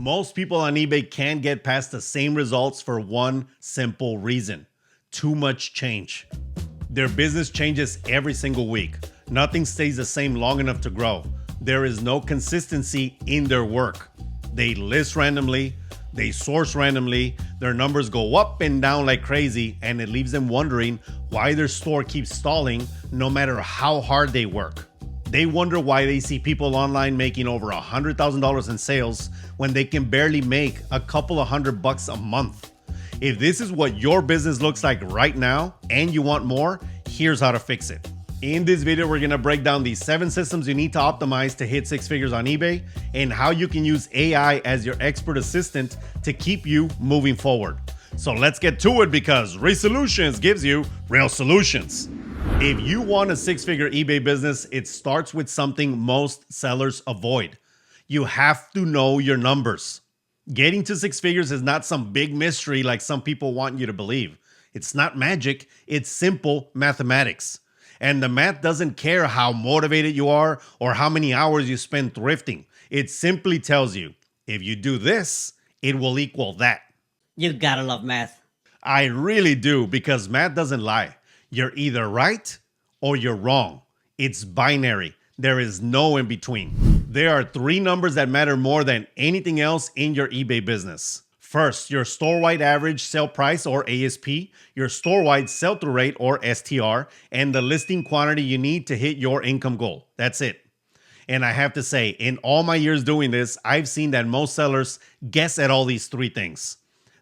Most people on eBay can't get past the same results for one simple reason: too much change. Their business changes every single week. Nothing stays the same long enough to grow. There is no consistency in their work. They list randomly, they source randomly, their numbers go up and down like crazy, and it leaves them wondering why their store keeps stalling no matter how hard they work. They wonder why they see people online making over $100,000 in sales when they can barely make a couple of $100 a month. If this is what your business looks like right now and you want more, here's how to fix it. In this video, we're gonna break down the 7 systems you need to optimize to hit 6 figures on eBay and how you can use AI as your expert assistant to keep you moving forward. So let's get to it, because Resellutions gives you real solutions. If you want a 6-figure eBay business, it starts with something most sellers avoid. You have to know your numbers. Getting to 6 figures is not some big mystery like some people want you to believe. It's not magic, it's simple mathematics. And the math doesn't care how motivated you are or how many hours you spend thrifting. It simply tells you, if you do this, it will equal that. You gotta love math. I really do, because math doesn't lie. You're either right or you're wrong. It's binary. There is no in between. There are 3 numbers that matter more than anything else in your eBay business. First, your store-wide average sale price, or ASP, your store-wide sell-through rate, or STR, and the listing quantity you need to hit your income goal. That's it. And I have to say, in all my years doing this, I've seen that most sellers guess at all these 3 things.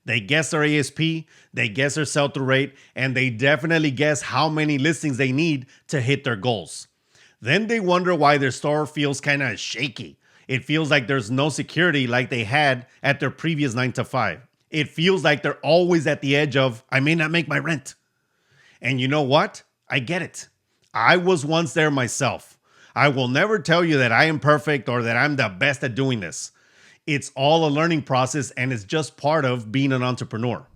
They guess their ASP, they guess their sell-through rate, and they definitely guess how many listings they need to hit their goals. Then they wonder why their store feels kind of shaky. It feels like there's no security like they had at their previous 9-to-5. It feels like they're always at the edge of, I may not make my rent. And you know what? I get it. I was once there myself. I will never tell you that I am perfect or that I'm the best at doing this. It's all a learning process, and it's just part of being an entrepreneur.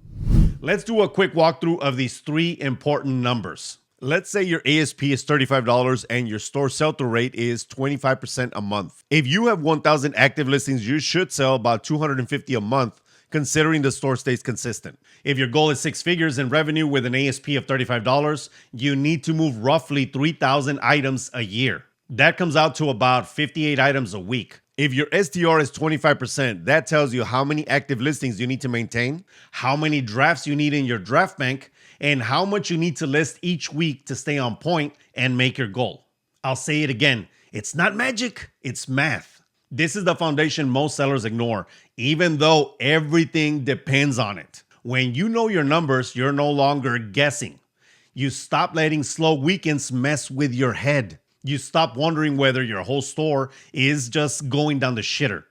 Let's do a quick walkthrough of these 3 important numbers. Let's say your ASP is $35 and your store sell-through rate is 25% a month. If you have 1,000 active listings, you should sell about 250 a month, considering the store stays consistent. If your goal is 6 figures in revenue with an ASP of $35, you need to move roughly 3,000 items a year. That comes out to about 58 items a week. If your STR is 25%, that tells you how many active listings you need to maintain, how many drafts you need in your draft bank, and how much you need to list each week to stay on point and make your goal. I'll say it again. It's not magic, it's math. This is the foundation most sellers ignore, even though everything depends on it. When you know your numbers, you're no longer guessing. You stop letting slow weekends mess with your head. You stop wondering whether your whole store is just going down the shitter.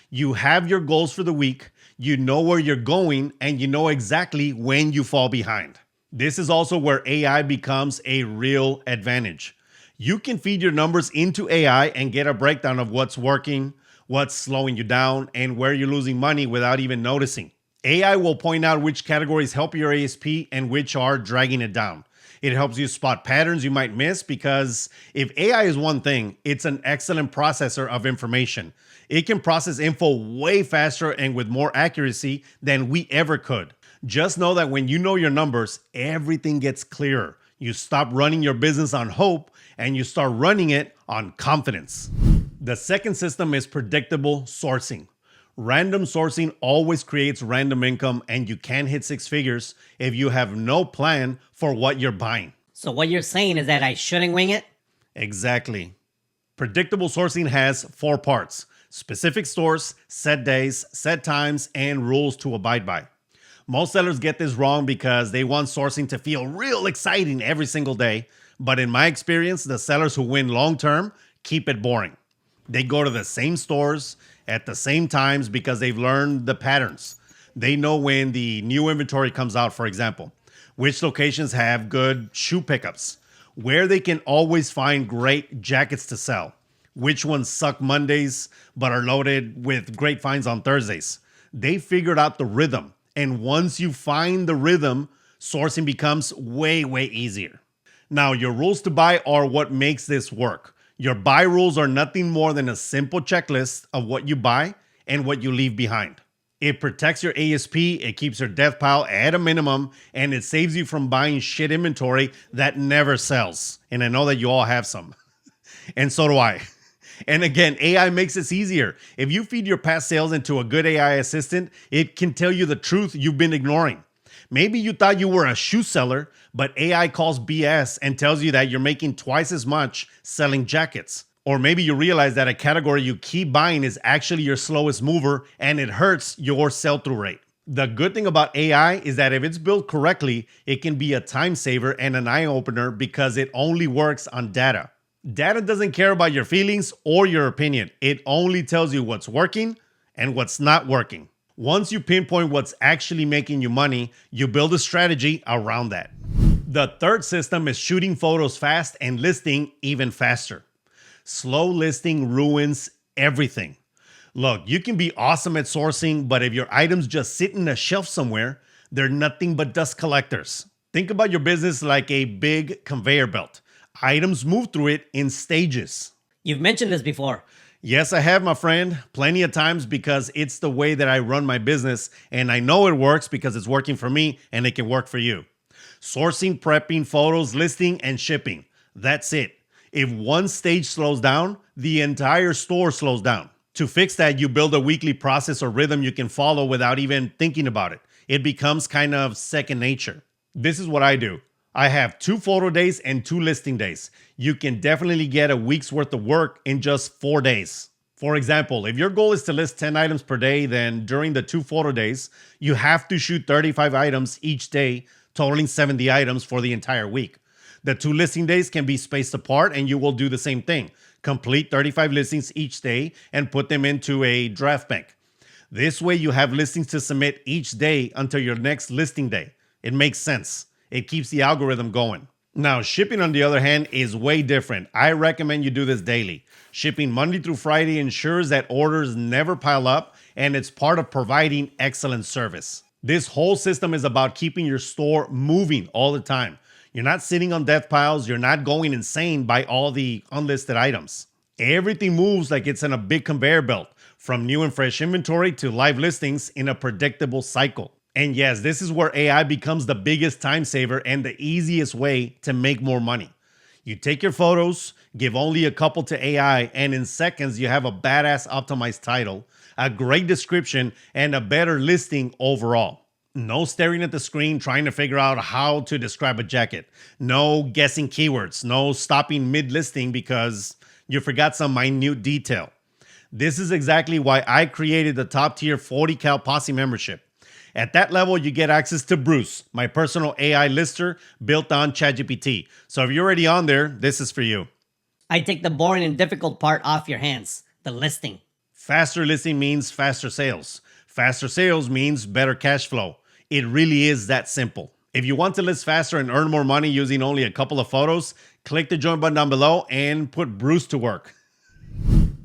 You have your goals for the week, you know where you're going, and you know exactly when you fall behind. This is also where AI becomes a real advantage. You can feed your numbers into AI and get a breakdown of what's working, what's slowing you down, and where you're losing money without even noticing. AI will point out which categories help your ASP and which are dragging it down. It helps you spot patterns you might miss, because if AI is one thing, it's an excellent processor of information. It can process info way faster and with more accuracy than we ever could. Just know that when you know your numbers, everything gets clearer. You stop running your business on hope and you start running it on confidence. The second system is predictable sourcing. Random sourcing always creates random income, and you can't hit 6 figures if you have no plan for what you're buying. So what you're saying is that I shouldn't wing it? Exactly. Predictable sourcing has 4 parts: specific stores, set days, set times, and rules to abide by. Most sellers get this wrong because they want sourcing to feel real exciting every single day. But in my experience, the sellers who win long-term keep it boring. They go to the same stores at the same times because they've learned the patterns. They know when the new inventory comes out, for example, which locations have good shoe pickups, where they can always find great jackets to sell, which ones suck Mondays but are loaded with great finds on Thursdays. They figured out the rhythm. And once you find the rhythm, sourcing becomes way easier. Now, your rules to buy are what makes this work. Your buy rules are nothing more than a simple checklist of what you buy and what you leave behind. It protects your ASP, it keeps your death pile at a minimum, and it saves you from buying shit inventory that never sells. And I know that you all have some. And so do I. And again, AI makes this easier. If you feed your past sales into a good AI assistant, it can tell you the truth you've been ignoring. Maybe you thought you were a shoe seller, but AI calls BS and tells you that you're making twice as much selling jackets. Or maybe you realize that a category you keep buying is actually your slowest mover and it hurts your sell-through rate. The good thing about AI is that if it's built correctly, it can be a time saver and an eye-opener because it only works on data. Data doesn't care about your feelings or your opinion. It only tells you what's working and what's not working. Once you pinpoint what's actually making you money, you build a strategy around that. The third system is shooting photos fast and listing even faster. Slow listing ruins everything. Look, you can be awesome at sourcing, but if your items just sit in a shelf somewhere, they're nothing but dust collectors. Think about your business like a big conveyor belt. Items move through it in stages. You've mentioned this before. Yes, I have, my friend, plenty of times because it's the way that I run my business, and I know it works because it's working for me and it can work for you. Sourcing, prepping, photos, listing, and shipping. That's it. If one stage slows down, the entire store slows down. To fix that, you build a weekly process or rhythm you can follow without even thinking about it. It becomes kind of second nature. This is what I do. I have 2 photo days and 2 listing days. You can definitely get a week's worth of work in just 4 days. For example, if your goal is to list 10 items per day, then during the 2 photo days, you have to shoot 35 items each day, totaling 70 items for the entire week. The 2 listing days can be spaced apart and you will do the same thing. Complete 35 listings each day and put them into a draft bank. This way you have listings to submit each day until your next listing day. It makes sense. It keeps the algorithm going. Now, shipping on the other hand is way different. I recommend you do this daily. Shipping Monday through Friday ensures that orders never pile up and it's part of providing excellent service. This whole system is about keeping your store moving all the time. You're not sitting on death piles. You're not going insane by all the unlisted items. Everything moves like it's in a big conveyor belt, from new and fresh inventory to live listings in a predictable cycle. And yes, this is where AI becomes the biggest time saver and the easiest way to make more money. You take your photos, give only a couple to AI, and in seconds you have a badass optimized title, a great description, and a better listing overall. No staring at the screen trying to figure out how to describe a jacket. No guessing keywords. No stopping mid-listing because you forgot some minute detail. This is exactly why I created the top-tier 40 Cal Posse membership. At that level, you get access to Bruce, my personal AI lister built on ChatGPT. So if you're already on there, this is for you. I take the boring and difficult part off your hands, the listing. Faster listing means faster sales. Faster sales means better cash flow. It really is that simple. If you want to list faster and earn more money using only a couple of photos, click the join button down below and put Bruce to work.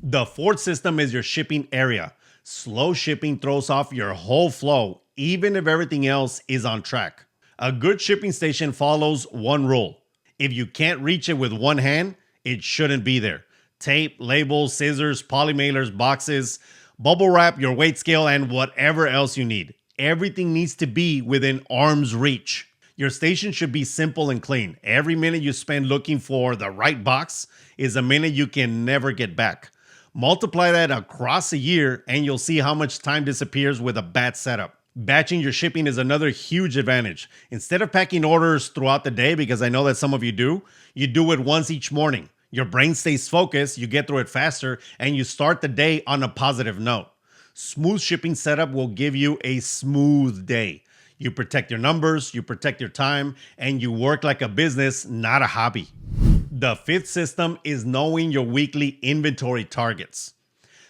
The fourth system is your shipping area. Slow shipping throws off your whole flow, even if everything else is on track. A good shipping station follows one rule. If you can't reach it with one hand, it shouldn't be there. Tape, labels, scissors, polymailers, boxes, bubble wrap, your weight scale, and whatever else you need. Everything needs to be within arm's reach. Your station should be simple and clean. Every minute you spend looking for the right box is a minute you can never get back. Multiply that across a year and you'll see how much time disappears with a bad setup. Batching your shipping is another huge advantage. Instead of packing orders throughout the day, because I know that some of you do it once each morning. Your brain stays focused, you get through it faster, and you start the day on a positive note. Smooth shipping setup will give you a smooth day. You protect your numbers, you protect your time, and you work like a business, not a hobby. The fifth system is knowing your weekly inventory targets.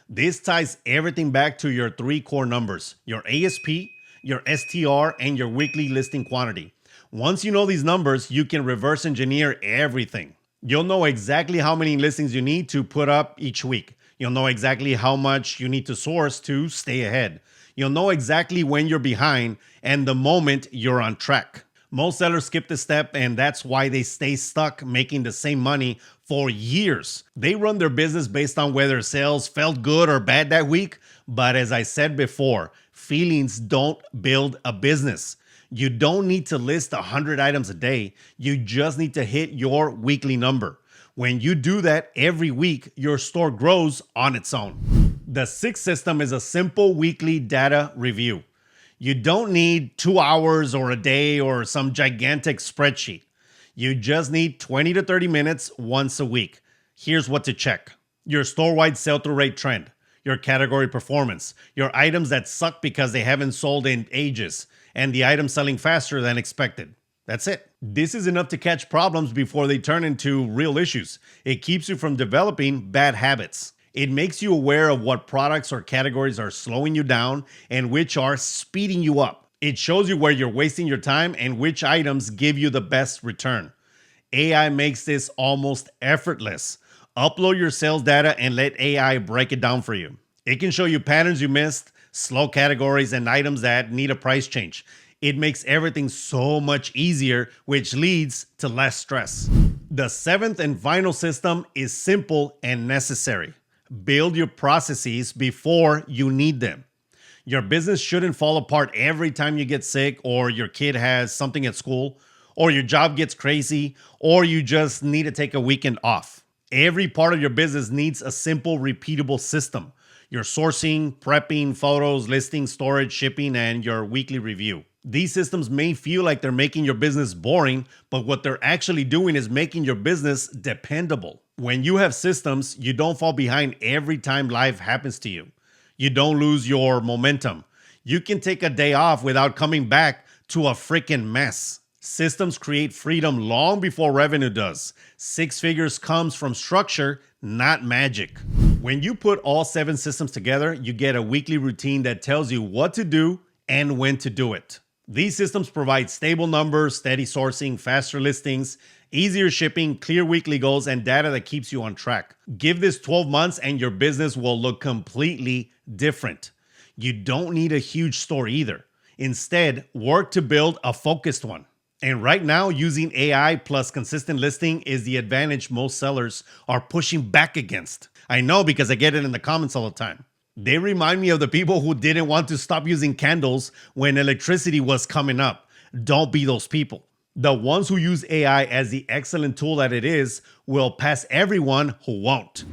This ties everything back to your 3 core numbers, your ASP, your STR, and your weekly listing quantity. Once you know these numbers, you can reverse engineer everything. You'll know exactly how many listings you need to put up each week. You'll know exactly how much you need to source to stay ahead. You'll know exactly when you're behind and the moment you're on track. Most sellers skip this step, and that's why they stay stuck making the same money for years. They run their business based on whether sales felt good or bad that week, but as I said before, feelings don't build a business. You don't need to list 100 items a day. You just need to hit your weekly number. When you do that every week, your store grows on its own. The sixth system is a simple weekly data review. You don't need 2 hours or a day or some gigantic spreadsheet. You just need 20 to 30 minutes once a week. Here's what to check: your store-wide sell-through rate trend, your category performance, your items that suck because they haven't sold in ages, and the items selling faster than expected. That's it. This is enough to catch problems before they turn into real issues. It keeps you from developing bad habits. It makes you aware of what products or categories are slowing you down and which are speeding you up. It shows you where you're wasting your time and which items give you the best return. AI makes this almost effortless. Upload your sales data and let AI break it down for you. It can show you patterns you missed, slow categories, and items that need a price change. It makes everything so much easier, which leads to less stress. The seventh and final system is simple and necessary. Build your processes before you need them. Your business shouldn't fall apart every time you get sick, or your kid has something at school, or your job gets crazy, or you just need to take a weekend off. Every part of your business needs a simple, repeatable system. Your sourcing, prepping, photos, listing, storage, shipping, and your weekly review. These systems may feel like they're making your business boring, but what they're actually doing is making your business dependable. When you have systems, you don't fall behind every time life happens to you. You don't lose your momentum. You can take a day off without coming back to a freaking mess. Systems create freedom long before revenue does. 6 figures comes from structure, not magic. When you put all 7 systems together, you get a weekly routine that tells you what to do and when to do it. These systems provide stable numbers, steady sourcing, faster listings, easier shipping, clear weekly goals, and data that keeps you on track. Give this 12 months and your business will look completely different. You don't need a huge store either. Instead, work to build a focused one. And right now, using AI plus consistent listing is the advantage most sellers are pushing back against. I know because I get it in the comments all the time. They remind me of the people who didn't want to stop using candles when electricity was coming up. Don't be those people. The ones who use AI as the excellent tool that it is will pass everyone who won't.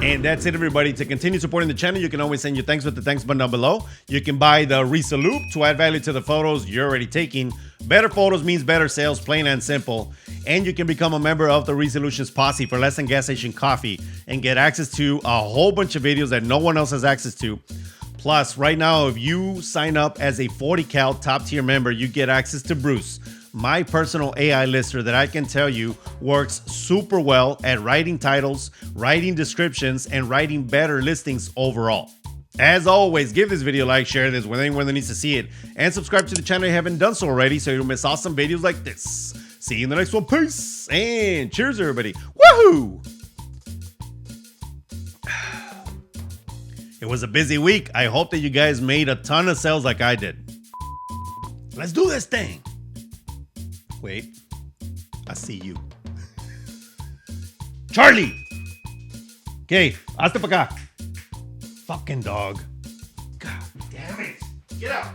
And that's it, everybody. To continue supporting the channel, you can always send your thanks with the thanks button down below. You can buy the Reselloop to add value to the photos you're already taking. Better photos means better sales, plain and simple. And you can become a member of the Resellutions posse for less than gas station coffee and get access to a whole bunch of videos that no one else has access to. Plus, right now, if you sign up as a 40 cal top tier member, you get access to Bruce, my personal AI lister that I can tell you works super well at writing titles, writing descriptions, and writing better listings overall. As always, give this video a like, share this with anyone that needs to see it, and subscribe to the channel if you haven't done so already so you don't miss awesome videos like this. See you in the next one. Peace and cheers, everybody. Woohoo! It was a busy week. I hope that you guys made a ton of sales like I did. Let's do this thing. Wait, I see you. Charlie! Okay, hasta pa acá. Fucking dog. God damn it. Get out.